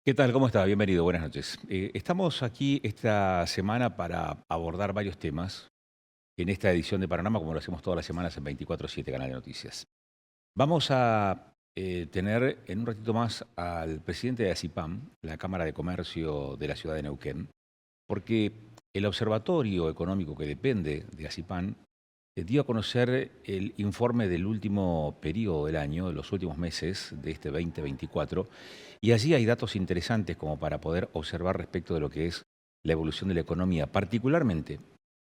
¿Qué tal? ¿Cómo está? Bienvenido, buenas noches. Estamos aquí esta semana para abordar varios temas en esta edición de Panorama, como lo hacemos todas las semanas en 24/7, Canal de Noticias. Vamos a tener en un ratito más al presidente de ACIPAM, la Cámara de Comercio de la ciudad de Neuquén, porque el observatorio económico que depende de ACIPAM dio a conocer el informe del último periodo del año, de los últimos meses de este 2024, y allí hay datos interesantes como para poder observar respecto de lo que es la evolución de la economía, particularmente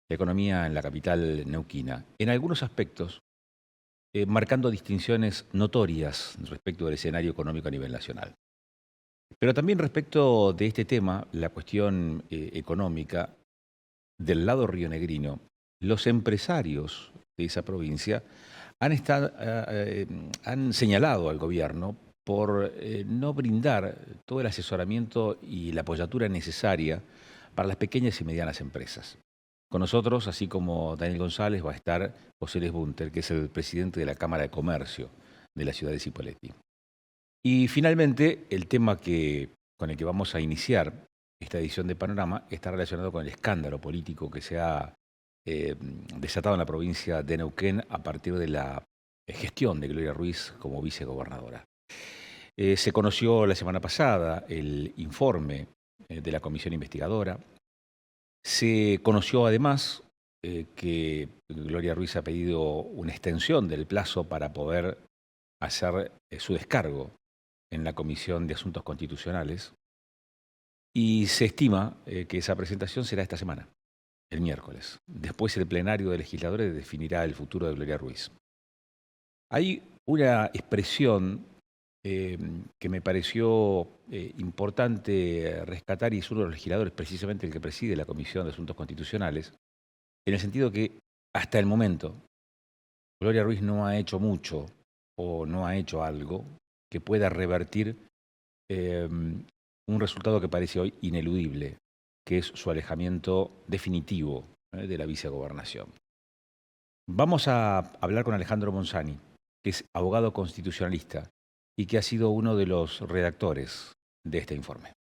la economía en la capital neuquina. En algunos aspectos, marcando distinciones notorias respecto del escenario económico a nivel nacional. Pero también respecto de este tema, la cuestión económica, del lado rionegrino, los empresarios de esa provincia han señalado al gobierno por no brindar todo el asesoramiento y la apoyatura necesaria para las pequeñas y medianas empresas. Con nosotros, así como Daniel González, va a estar José Les Bunter, que es el presidente de la Cámara de Comercio de la ciudad de Cipolletti. Y finalmente, el tema con el que vamos a iniciar esta edición de Panorama está relacionado con el escándalo político que se ha desatado en la provincia de Neuquén a partir de la gestión de Gloria Ruiz como vicegobernadora. Se conoció la semana pasada el informe de la comisión investigadora. Se conoció además que Gloria Ruiz ha pedido una extensión del plazo para poder hacer su descargo en la Comisión de Asuntos Constitucionales y se estima que esa presentación será esta semana, el miércoles. Después el plenario de legisladores definirá el futuro de Gloria Ruiz. Hay una expresión eh, que me pareció importante rescatar y es uno de los legisladores, precisamente el que preside la Comisión de Asuntos Constitucionales, en el sentido que hasta el momento Gloria Ruiz no ha hecho mucho o no ha hecho algo que pueda revertir un resultado que parece hoy ineludible, que es su alejamiento definitivo de la vicegobernación. Vamos a hablar con Alejandro Monzani, que es abogado constitucionalista y que ha sido uno de los redactores de este informe.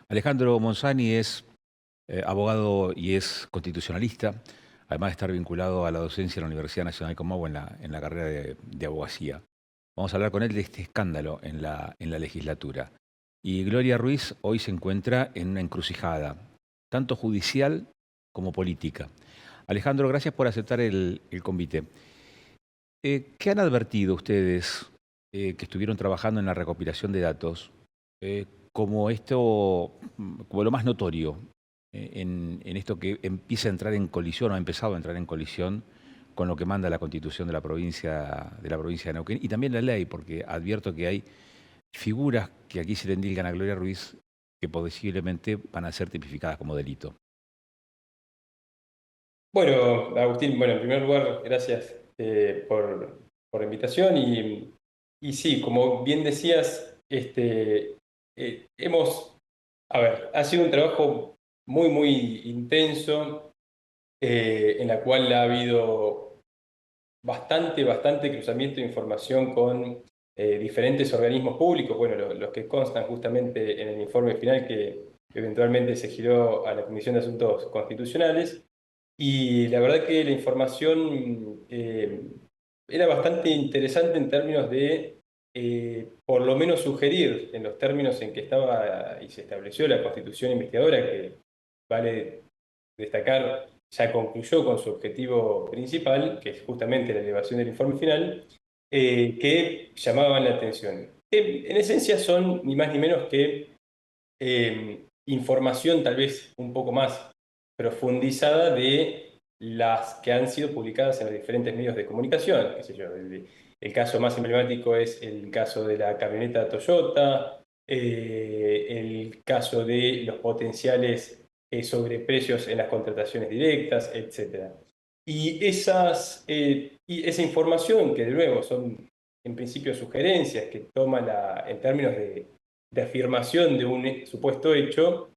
Alejandro Monzani es abogado y es constitucionalista, además de estar vinculado a la docencia en la Universidad Nacional de Comahue en la carrera de abogacía. Vamos a hablar con él de este escándalo en la legislatura. Y Gloria Ruiz hoy se encuentra en una encrucijada, tanto judicial como política. Alejandro, gracias por aceptar el convite. ¿Qué han advertido ustedes que estuvieron trabajando en la recopilación de datos eh, como esto, como lo más notorio en esto que empieza a entrar en colisión o ha empezado a entrar en colisión con lo que manda la Constitución de la provincia de Neuquén y también la ley, porque advierto que hay figuras que aquí se le endilgan a Gloria Ruiz que posiblemente van a ser tipificadas como delito? Bueno, Agustín, bueno, en primer lugar, gracias por la invitación y sí, como bien decías, ha sido un trabajo muy, muy intenso en la cual ha habido bastante cruzamiento de información con diferentes organismos públicos, bueno, los que constan justamente en el informe final que eventualmente se giró a la Comisión de Asuntos Constitucionales. Y la verdad que la información era bastante interesante en términos de, por lo menos, sugerir, en los términos en que estaba y se estableció la Constitución investigadora, que vale destacar, ya concluyó con su objetivo principal, que es justamente la elevación del informe final, que llamaban la atención. En esencia son ni más ni menos que información tal vez un poco más profundizada de las que han sido publicadas en los diferentes medios de comunicación. Qué sé yo, el caso más emblemático es el caso de la camioneta Toyota, el caso de los potenciales sobreprecios en las contrataciones directas, etcétera. Y esa información, que de nuevo son en principio sugerencias que toma en términos de afirmación de un supuesto hecho,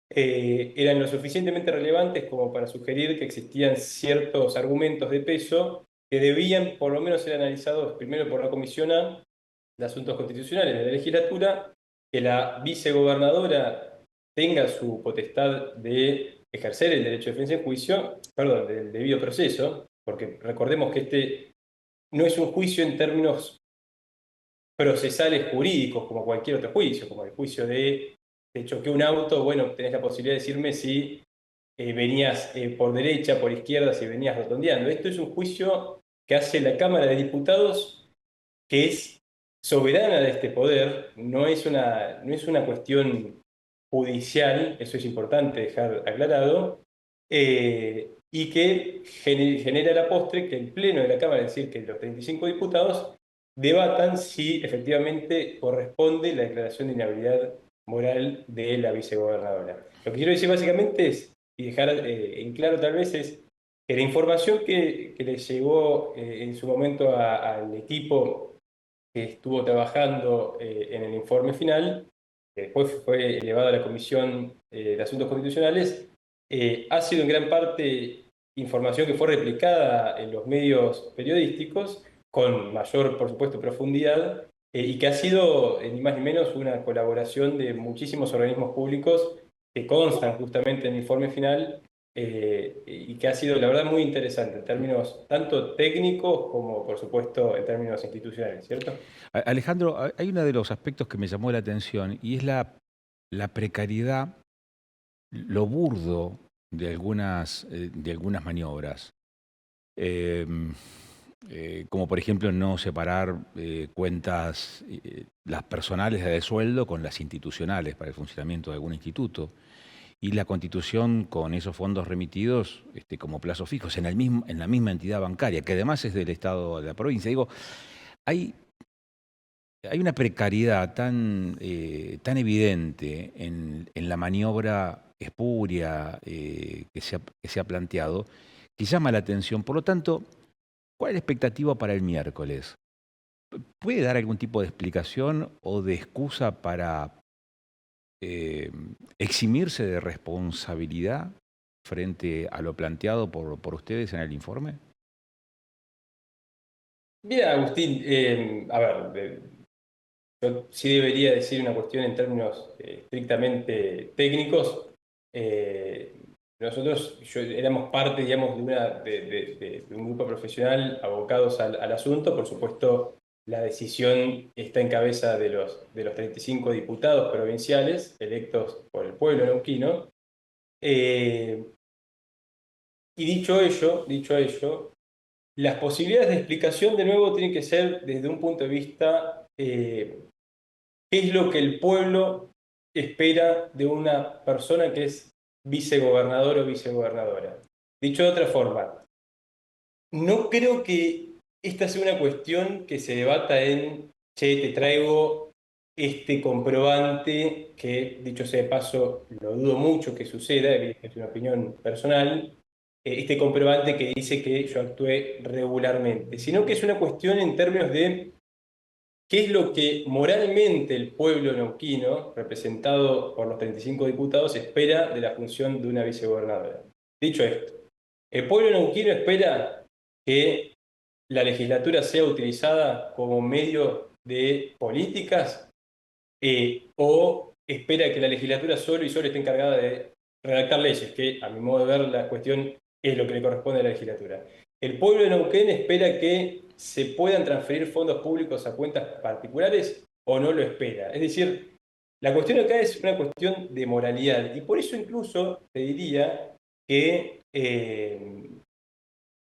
eran lo suficientemente relevantes como para sugerir que existían ciertos argumentos de peso que debían por lo menos ser analizados primero por la Comisión A de Asuntos Constitucionales de la legislatura, que la vicegobernadora tenga su potestad de ejercer el derecho de defensa en juicio, perdón, del debido proceso, porque recordemos que este no es un juicio en términos procesales jurídicos como cualquier otro juicio, como el juicio de te choqué un auto, bueno, tenés la posibilidad de decirme si venías por derecha, por izquierda, si venías rotondeando. Esto es un juicio que hace la Cámara de Diputados, que es soberana de este poder, no es una cuestión judicial, eso es importante dejar aclarado, y que genera la postre que el Pleno de la Cámara, es decir, que los 35 diputados, debatan si efectivamente corresponde la declaración de inhabilidad moral de la vicegobernadora. Lo que quiero decir básicamente es, y dejar en claro tal vez, es que la información que le llegó en su momento al equipo que estuvo trabajando en el informe final, que después fue elevado a la Comisión de Asuntos Constitucionales, ha sido en gran parte información que fue replicada en los medios periodísticos con mayor, por supuesto, profundidad, y que ha sido, ni más ni menos, una colaboración de muchísimos organismos públicos que constan justamente en el informe final, y que ha sido, la verdad, muy interesante en términos tanto técnicos como, por supuesto, en términos institucionales, ¿cierto? Alejandro, hay uno de los aspectos que me llamó la atención y es la precariedad, lo burdo de algunas maniobras. Em, Como por ejemplo no separar cuentas las personales de sueldo con las institucionales para el funcionamiento de algún instituto y la constitución con esos fondos remitidos como plazos fijos en la misma entidad bancaria, que además es del Estado de la provincia. Digo, hay, hay una precariedad tan evidente en la maniobra espuria que se ha planteado que llama la atención. Por lo tanto, ¿cuál es la expectativa para el miércoles? ¿Puede dar algún tipo de explicación o de excusa para eh, eximirse de responsabilidad frente a lo planteado por ustedes en el informe? Bien, Agustín, a ver, yo sí debería decir una cuestión en términos estrictamente técnicos. Eh, éramos parte, digamos, de un grupo profesional abocados al asunto. Por supuesto, la decisión está en cabeza de los 35 diputados provinciales electos por el pueblo neuquino. Eh, y dicho ello, las posibilidades de explicación de nuevo tienen que ser desde un punto de vista, qué es lo que el pueblo espera de una persona que es vicegobernador o vicegobernadora. Dicho de otra forma, no creo que esta sea una cuestión que se debata en, che, te traigo este comprobante, que dicho sea de paso, lo dudo mucho que suceda, es una opinión personal, este comprobante que dice que yo actué regularmente, sino que es una cuestión en términos de qué es lo que moralmente el pueblo neuquino, representado por los 35 diputados, espera de la función de una vicegobernadora. Dicho esto, el pueblo neuquino espera que la legislatura sea utilizada como medio de políticas, o espera que la legislatura solo y solo esté encargada de redactar leyes, que a mi modo de ver la cuestión es lo que le corresponde a la legislatura. El pueblo de Neuquén espera que se puedan transferir fondos públicos a cuentas particulares o no lo espera. Es decir, la cuestión acá es una cuestión de moralidad y por eso incluso te diría que,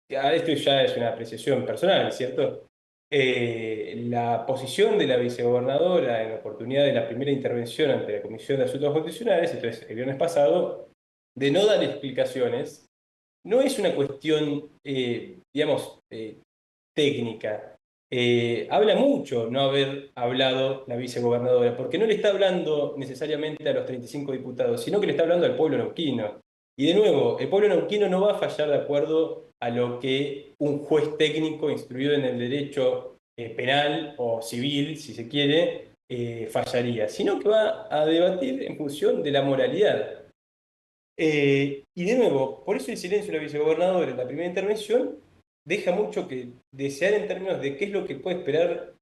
esto ya es una apreciación personal, ¿cierto? La posición de la vicegobernadora en la oportunidad de la primera intervención ante la Comisión de Asuntos Constitucionales, entonces el viernes pasado, de no dar explicaciones, no es una cuestión, digamos, técnica. Habla mucho no haber hablado la vicegobernadora, porque no le está hablando necesariamente a los 35 diputados, sino que le está hablando al pueblo neuquino. Y de nuevo, el pueblo neuquino no va a fallar de acuerdo a lo que un juez técnico instruido en el derecho penal o civil, si se quiere, fallaría, sino que va a debatir en función de la moralidad. Y de nuevo, por eso el silencio de la vicegobernadora en la primera intervención, deja mucho que desear en términos de qué es lo que puede esperar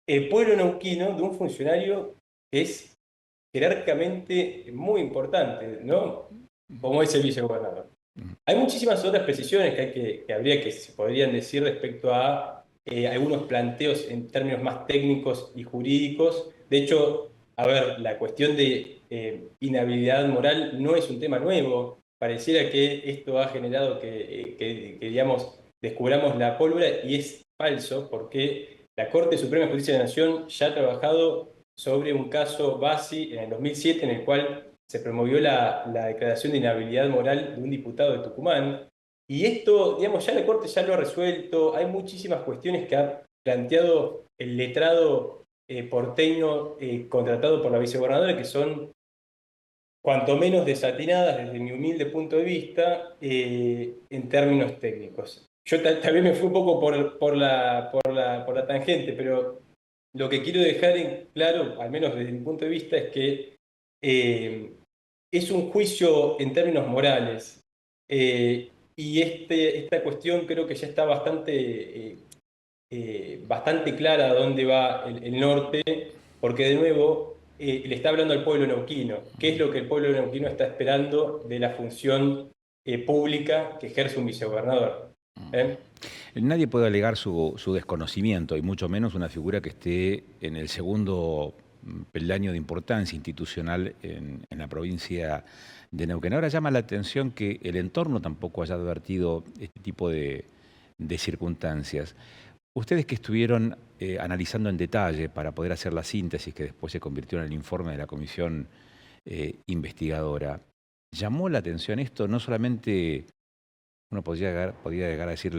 el pueblo neuquino de un funcionario que es jerárquicamente muy importante, ¿no? Como es el vicegobernador. Hay muchísimas otras precisiones que habría que se podrían decir respecto a algunos planteos en términos más técnicos y jurídicos. De hecho, a ver, la cuestión de inhabilidad moral no es un tema nuevo. Pareciera que esto ha generado digamos, descubramos la pólvora y es falso porque la Corte Suprema de Justicia de la Nación ya ha trabajado sobre un caso Bassi en el 2007 en el cual se promovió la declaración de inhabilidad moral de un diputado de Tucumán. Y esto, digamos, ya la Corte ya lo ha resuelto. Hay muchísimas cuestiones que ha planteado el letrado porteño contratado por la vicegobernadora que son cuanto menos desatinadas desde mi humilde punto de vista en términos técnicos. Yo también me fui un poco por la tangente, pero lo que quiero dejar en claro, al menos desde mi punto de vista, es que eh, es un juicio en términos morales. Y esta cuestión creo que ya está bastante clara a dónde va el norte, porque de nuevo le está hablando al pueblo neuquino. ¿Qué es lo que el pueblo neuquino está esperando de la función pública que ejerce un vicegobernador? ¿Eh? Nadie puede alegar su desconocimiento, y mucho menos una figura que esté en el segundo peldaño de importancia institucional en la provincia de Neuquén. Ahora llama la atención que el entorno tampoco haya advertido este tipo de circunstancias. Ustedes que estuvieron analizando en detalle para poder hacer la síntesis que después se convirtió en el informe de la comisión investigadora, ¿llamó la atención esto? No solamente uno podría llegar a decir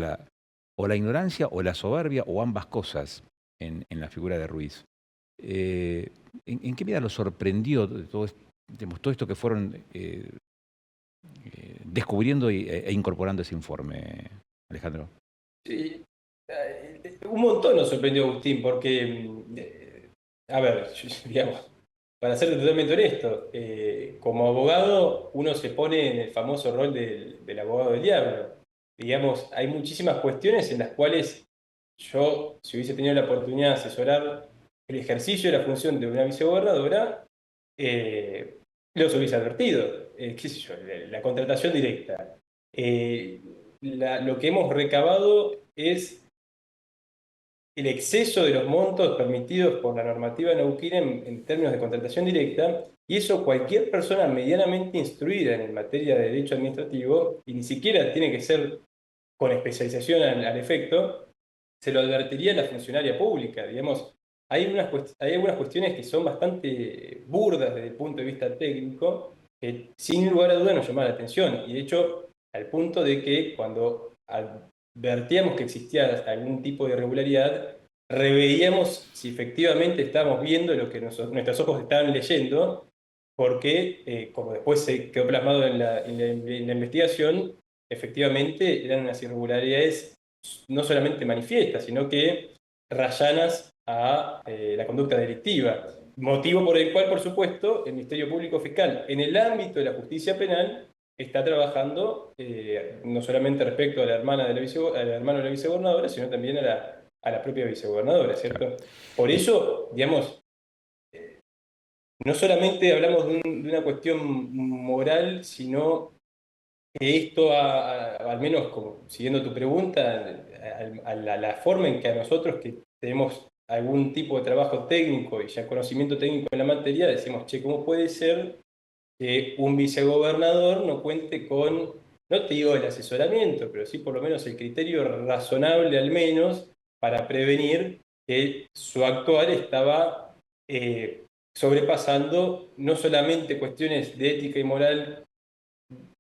o la ignorancia o la soberbia o ambas cosas en la figura de Ruiz. ¿En qué medida lo sorprendió digamos, todo esto que fueron descubriendo e incorporando ese informe, Alejandro? Sí, un montón nos sorprendió Agustín, porque, a ver, digamos, para ser totalmente honesto, como abogado uno se pone en el famoso rol del abogado del diablo. Digamos, hay muchísimas cuestiones en las cuales yo, si hubiese tenido la oportunidad de asesorar el ejercicio de la función de una vicegobernadora, eh, los hubiese advertido. Qué sé yo, la contratación directa. Eh, lo que hemos recabado es el exceso de los montos permitidos por la normativa neuquina en términos de contratación directa, y eso cualquier persona medianamente instruida en materia de derecho administrativo, y ni siquiera tiene que ser con especialización al efecto, se lo advertiría a la funcionaria pública. Digamos, hay algunas cuestiones que son bastante burdas desde el punto de vista técnico, que sin lugar a dudas nos llaman la atención, y de hecho, al punto de que cuando advertíamos que existía algún tipo de irregularidad, reveíamos si efectivamente estábamos viendo lo que nuestros ojos estaban leyendo, porque, como después se quedó plasmado en la investigación, efectivamente eran unas irregularidades no solamente manifiestas, sino que rayanas a la conducta delictiva. Motivo por el cual, por supuesto, el Ministerio Público Fiscal, en el ámbito de la justicia penal, está trabajando no solamente respecto a la hermana de al hermano de la vicegobernadora, sino también a la propia vicegobernadora, Claro. ¿cierto? Por eso, digamos, no solamente hablamos de una cuestión moral, sino que esto, al menos como, siguiendo tu pregunta, a la forma en que a nosotros que tenemos algún tipo de trabajo técnico y ya conocimiento técnico en la materia, decimos, che, ¿cómo puede ser que un vicegobernador no cuente con, no te digo el asesoramiento, pero sí por lo menos el criterio razonable al menos para prevenir que su actuar estaba sobrepasando no solamente cuestiones de ética y moral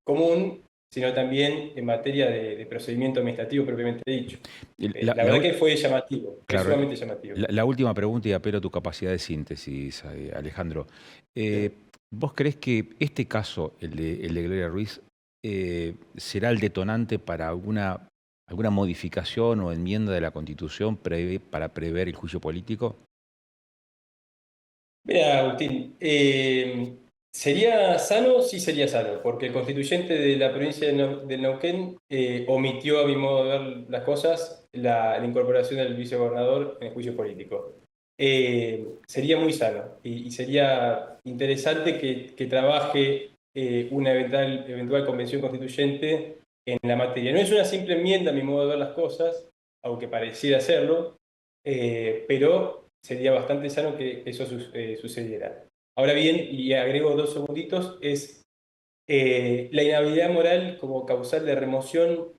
común, sino también en materia de procedimiento administrativo propiamente dicho. La, La la verdad ul- que fue llamativo, fue claro, sumamente llamativo. la última pregunta y apelo a tu capacidad de síntesis, Alejandro. Eh, ¿Vos creés que este caso, el de Gloria Ruiz, será el detonante para alguna modificación o enmienda de la Constitución para prever el juicio político? Mira, Agustín, ¿Sería sano? Sí sería sano, porque el constituyente de la provincia de Neuquén omitió, a mi modo de ver las cosas, la incorporación del vicegobernador en el juicio político. Sería muy sano y sería interesante que trabaje una eventual convención constituyente en la materia. No es una simple enmienda, a mi modo de ver las cosas, aunque pareciera serlo, pero sería bastante sano que eso sucediera. Ahora bien, y agrego 2 segunditos, es la inhabilidad moral como causal de remoción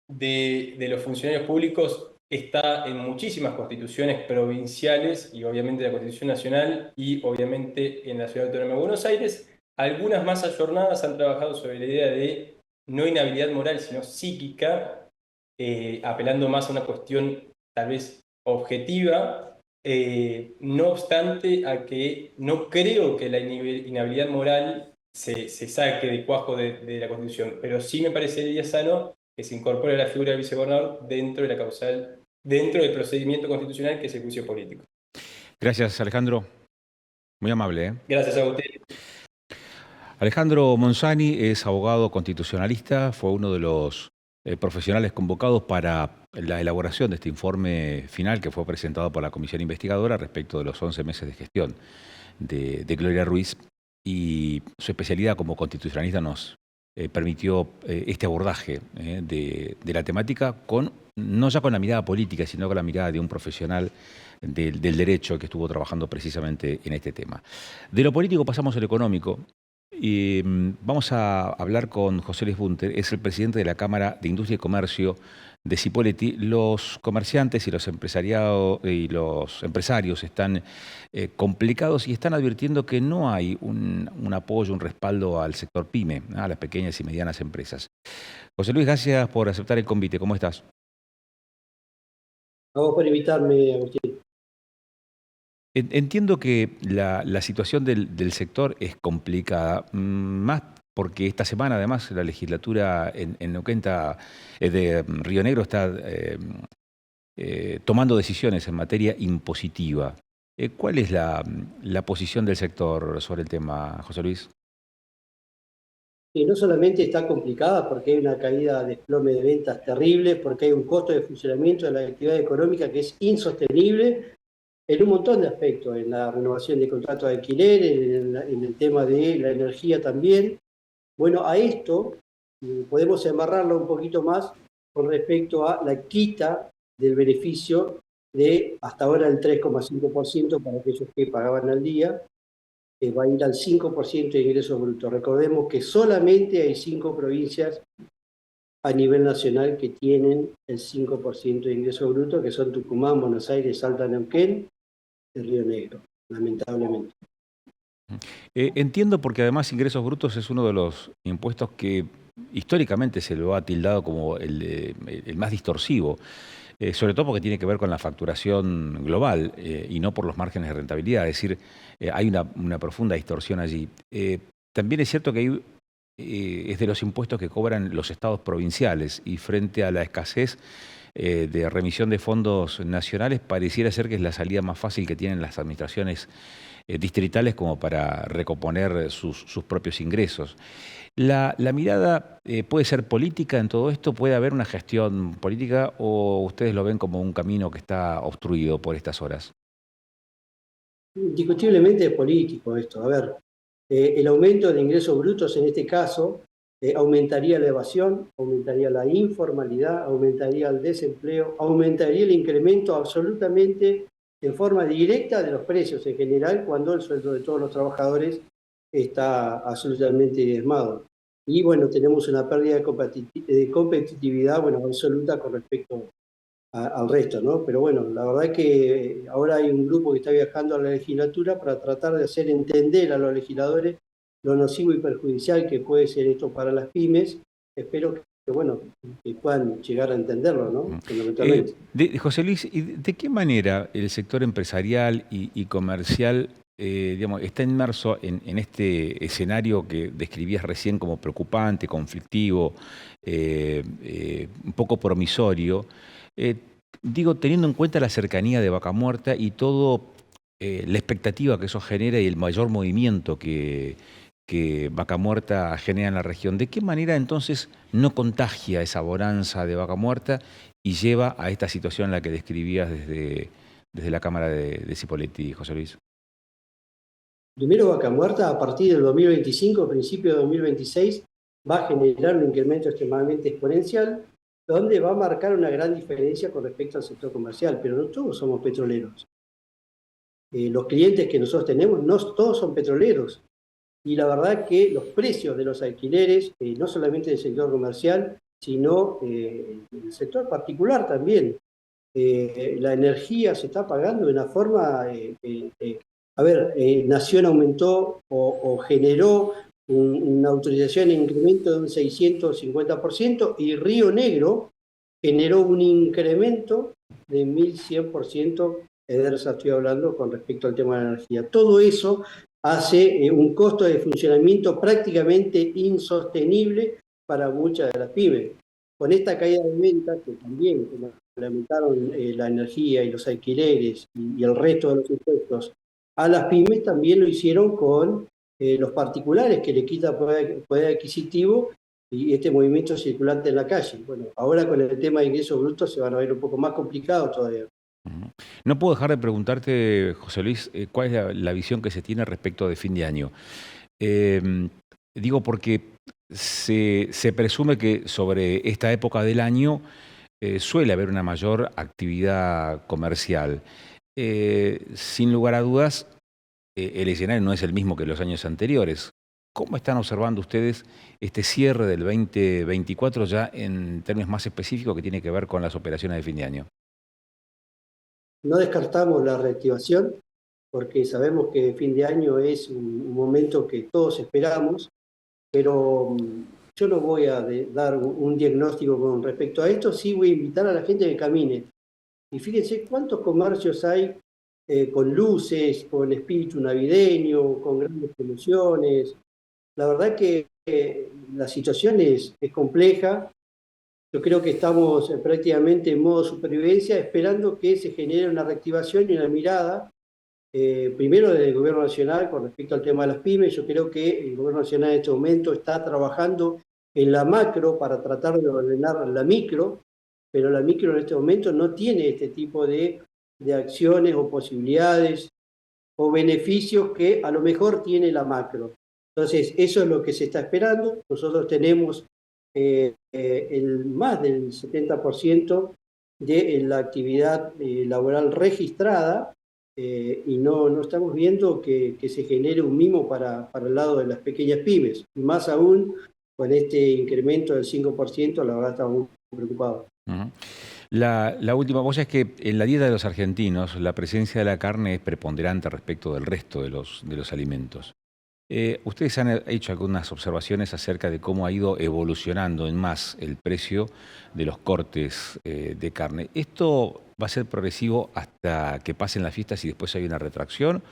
de los funcionarios públicos está en muchísimas constituciones provinciales y obviamente la Constitución Nacional y obviamente en la Ciudad Autónoma de Buenos Aires. Algunas más ayornadas han trabajado sobre la idea de no inhabilidad moral, sino psíquica, apelando más a una cuestión tal vez objetiva, no obstante a que no creo que la inhabilidad moral se saque de cuajo de la Constitución, pero sí me parecería sano que se incorpore la figura del vicegobernador dentro de la causal, dentro del procedimiento constitucional que es el juicio político. Gracias, Alejandro. Muy amable, ¿eh? Gracias a usted. Alejandro Monzani es abogado constitucionalista, fue uno de los profesionales convocados para la elaboración de este informe final que fue presentado por la Comisión Investigadora respecto de los 11 meses de gestión de Gloria Ruiz, y su especialidad como constitucionalista nos permitió este abordaje de la temática no ya con la mirada política, sino con la mirada de un profesional del derecho que estuvo trabajando precisamente en este tema. De lo político pasamos al económico. Y vamos a hablar con José Luis Bunter, es el presidente de la Cámara de Industria y Comercio de Cipolletti. Los comerciantes y los empresarios están complicados y están advirtiendo que no hay un apoyo, un respaldo al sector pyme, a las pequeñas y medianas empresas. José Luis, gracias por aceptar el convite. ¿Cómo estás? Vamos por invitarme, Agustín. Entiendo que la situación del sector es complicada, más porque esta semana además la legislatura en Neuquén de Río Negro está tomando decisiones en materia impositiva. ¿Cuál es la posición del sector sobre el tema, José Luis? Y no solamente está complicada porque hay una caída de desplome de ventas terrible, porque hay un costo de funcionamiento de la actividad económica que es insostenible en un montón de aspectos, en la renovación de contratos de alquiler, en el tema de la energía también. Bueno, a esto podemos amarrarlo un poquito más con respecto a la quita del beneficio de hasta ahora el 3,5% para aquellos que pagaban al día, va a ir al 5% de ingresos brutos. Recordemos que solamente hay 5 provincias a nivel nacional que tienen el 5% de ingresos brutos, que son Tucumán, Buenos Aires, Salta, Neuquén y Río Negro, lamentablemente. Entiendo, porque además ingresos brutos es uno de los impuestos que históricamente se lo ha tildado como el más distorsivo, sobre todo porque tiene que ver con la facturación global y no por los márgenes de rentabilidad, es decir, hay una profunda distorsión allí. También es cierto que es de los impuestos que cobran los estados provinciales, y frente a la escasez de remisión de fondos nacionales pareciera ser que es la salida más fácil que tienen las administraciones distritales como para recomponer sus propios ingresos. ¿La mirada puede ser política en todo esto? ¿Puede haber una gestión política o ustedes lo ven como un camino que está obstruido por estas horas? Indiscutiblemente es político esto. A ver, el aumento de ingresos brutos en este caso aumentaría la evasión, aumentaría la informalidad, aumentaría el desempleo, aumentaría el incremento absolutamente en forma directa de los precios en general, cuando el sueldo de todos los trabajadores está absolutamente diezmado. Y bueno, tenemos una pérdida de competitividad, bueno, absoluta con respecto al resto, ¿no? Pero bueno, la verdad es que ahora hay un grupo que está viajando a la legislatura para tratar de hacer entender a los legisladores lo nocivo y perjudicial que puede ser esto para las pymes. Espero que, bueno, que puedan llegar a entenderlo, ¿no? Fundamentalmente. José Luis, ¿y de qué manera el sector empresarial y comercial digamos, está inmerso en este escenario que describías recién como preocupante, conflictivo, un poco promisorio? Digo, teniendo en cuenta la cercanía de Vaca Muerta y todo la expectativa que eso genera y el mayor movimiento que Vaca Muerta genera en la región. ¿De qué manera entonces no contagia esa bonanza de Vaca Muerta y lleva a esta situación en la que describías desde la Cámara de Cipolletti, José Luis? Primero, Vaca Muerta, a partir del 2025, principio de 2026, va a generar un incremento extremadamente exponencial, donde va a marcar una gran diferencia con respecto al sector comercial, pero no todos somos petroleros. Los clientes que nosotros tenemos, no todos son petroleros. Y la verdad que los precios de los alquileres, no solamente del sector comercial, sino del sector particular también. La energía se está pagando de una forma, Nación aumentó o generó una autorización de incremento de un 650% y Río Negro generó un incremento de 1100%, Edersa estoy hablando con respecto al tema de la energía. Todo eso hace un costo de funcionamiento prácticamente insostenible para muchas de las pymes. Con esta caída de ventas, que también complementaron la energía y los alquileres y el resto de los impuestos a las pymes, también lo hicieron con los particulares, que le quita poder adquisitivo y este movimiento circulante en la calle. Bueno, ahora con el tema de ingresos brutos se van a ver un poco más complicados todavía. No puedo dejar de preguntarte, José Luis, cuál es la visión que se tiene respecto de fin de año. Digo porque se presume que sobre esta época del año suele haber una mayor actividad comercial. Sin lugar a dudas, el escenario no es el mismo que los años anteriores. ¿Cómo están observando ustedes este cierre del 2024 ya en términos más específicos que tiene que ver con las operaciones de fin de año? No descartamos la reactivación, porque sabemos que fin de año es un momento que todos esperamos, pero yo no voy a dar un diagnóstico con respecto a esto, sí voy a invitar a la gente que camine. Y fíjense cuántos comercios hay con luces, con espíritu navideño, con grandes promociones. La verdad que la situación es compleja. Yo creo que estamos prácticamente en modo supervivencia, esperando que se genere una reactivación y una mirada, primero desde el Gobierno Nacional con respecto al tema de las pymes. Yo creo que el Gobierno Nacional en este momento está trabajando en la macro para tratar de ordenar la micro, pero la micro en este momento no tiene este tipo de acciones o posibilidades o beneficios que a lo mejor tiene la macro. Entonces, eso es lo que se está esperando. Nosotros tenemos más del 70% de la actividad laboral registrada y no estamos viendo que se genere un mimo para el lado de las pequeñas pymes. Y más aún con este incremento del 5%, la verdad estamos muy preocupados. Uh-huh. La última cosa es que en la dieta de los argentinos la presencia de la carne es preponderante respecto del resto de los alimentos. Ustedes han hecho algunas observaciones acerca de cómo ha ido evolucionando en más el precio de los cortes de carne. ¿Esto va a ser progresivo hasta que pasen las fiestas y después hay una retracción?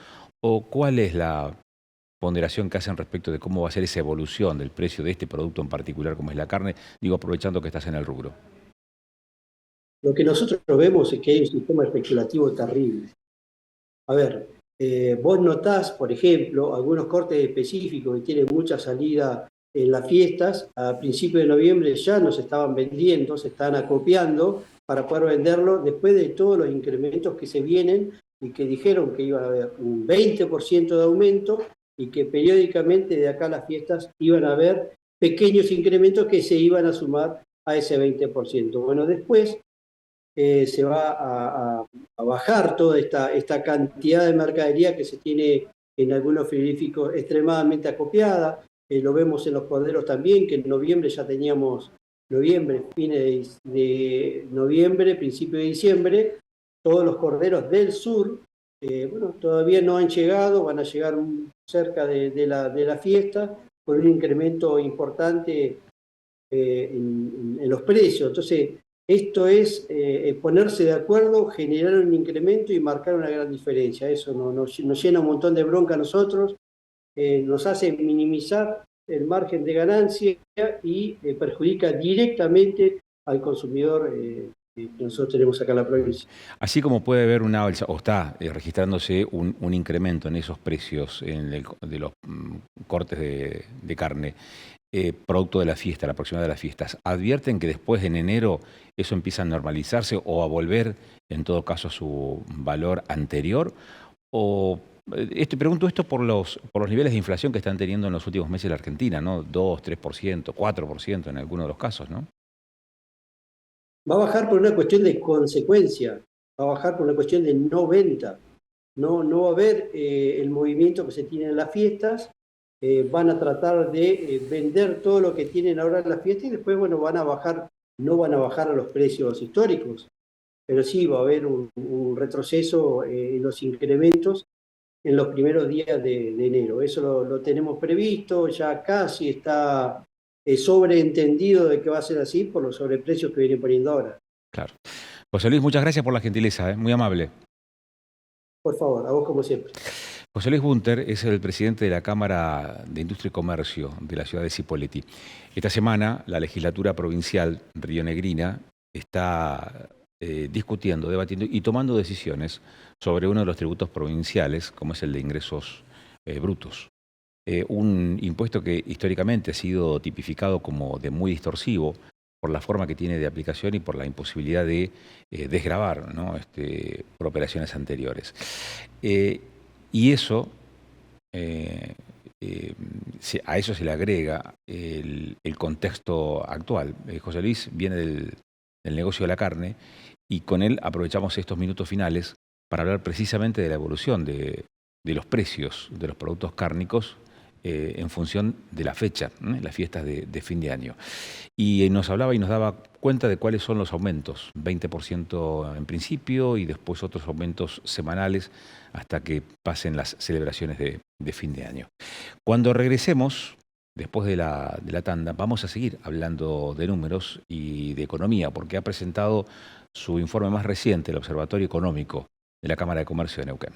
¿O cuál es la ponderación que hacen respecto de cómo va a ser esa evolución del precio de este producto en particular como es la carne? Digo, aprovechando que estás en el rubro. Lo que nosotros vemos es que hay un sistema especulativo terrible. A ver, vos notás, por ejemplo, algunos cortes específicos que tienen mucha salida en las fiestas. A principios de noviembre ya nos estaban vendiendo, se están acopiando para poder venderlo después de todos los incrementos que se vienen y que dijeron que iban a haber un 20% de aumento y que periódicamente de acá a las fiestas iban a haber pequeños incrementos que se iban a sumar a ese 20%. Bueno, después se va a bajar toda esta cantidad de mercadería que se tiene en algunos frigoríficos extremadamente acopiada. Lo vemos en los corderos también, que en noviembre ya teníamos, fines de noviembre, principio de diciembre, todos los corderos del sur, todavía no han llegado, van a llegar cerca de la fiesta, con un incremento importante en los precios. Entonces, esto es ponerse de acuerdo, generar un incremento y marcar una gran diferencia. Eso nos llena un montón de bronca a nosotros, nos hace minimizar el margen de ganancia y perjudica directamente al consumidor que nosotros tenemos acá en la provincia. Así como puede haber una alza, o está registrándose un incremento en esos precios de los cortes de carne, producto de la fiesta, la proximidad de las fiestas, ¿advierten que después en enero eso empieza a normalizarse o a volver, en todo caso, a su valor anterior? O, pregunto esto por los niveles de inflación que están teniendo en los últimos meses la Argentina, ¿no? 2, 3%, 4% en algunos de los casos, ¿no? Va a bajar por una cuestión de consecuencia, va a bajar por una cuestión de no venta. No va a haber el movimiento que se tiene en las fiestas, van a tratar de vender todo lo que tienen ahora en las fiestas y después, bueno, van a bajar, no van a bajar a los precios históricos, pero sí va a haber un retroceso en los incrementos en los primeros días de enero. Eso lo tenemos previsto, ya casi está sobreentendido de que va a ser así por los sobreprecios que vienen poniendo ahora. Claro. José Luis, muchas gracias por la gentileza, muy amable. Por favor, a vos como siempre. José Luis Bunter es el presidente de la Cámara de Industria y Comercio de la ciudad de Cipolletti. Esta semana la legislatura provincial rionegrina está discutiendo, debatiendo y tomando decisiones sobre uno de los tributos provinciales, como es el de ingresos brutos. Un impuesto que históricamente ha sido tipificado como de muy distorsivo por la forma que tiene de aplicación y por la imposibilidad de desgravar, ¿no? Por operaciones anteriores. Y eso, a eso se le agrega el contexto actual. José Luis viene del negocio de la carne y con él aprovechamos estos minutos finales para hablar precisamente de la evolución de los precios de los productos cárnicos en función de la fecha, las fiestas de fin de año. Y nos hablaba y nos daba cuenta de cuáles son los aumentos, 20% en principio y después otros aumentos semanales hasta que pasen las celebraciones de fin de año. Cuando regresemos, después de la tanda, vamos a seguir hablando de números y de economía, porque ha presentado su informe más reciente, el Observatorio Económico de la Cámara de Comercio de Neuquén.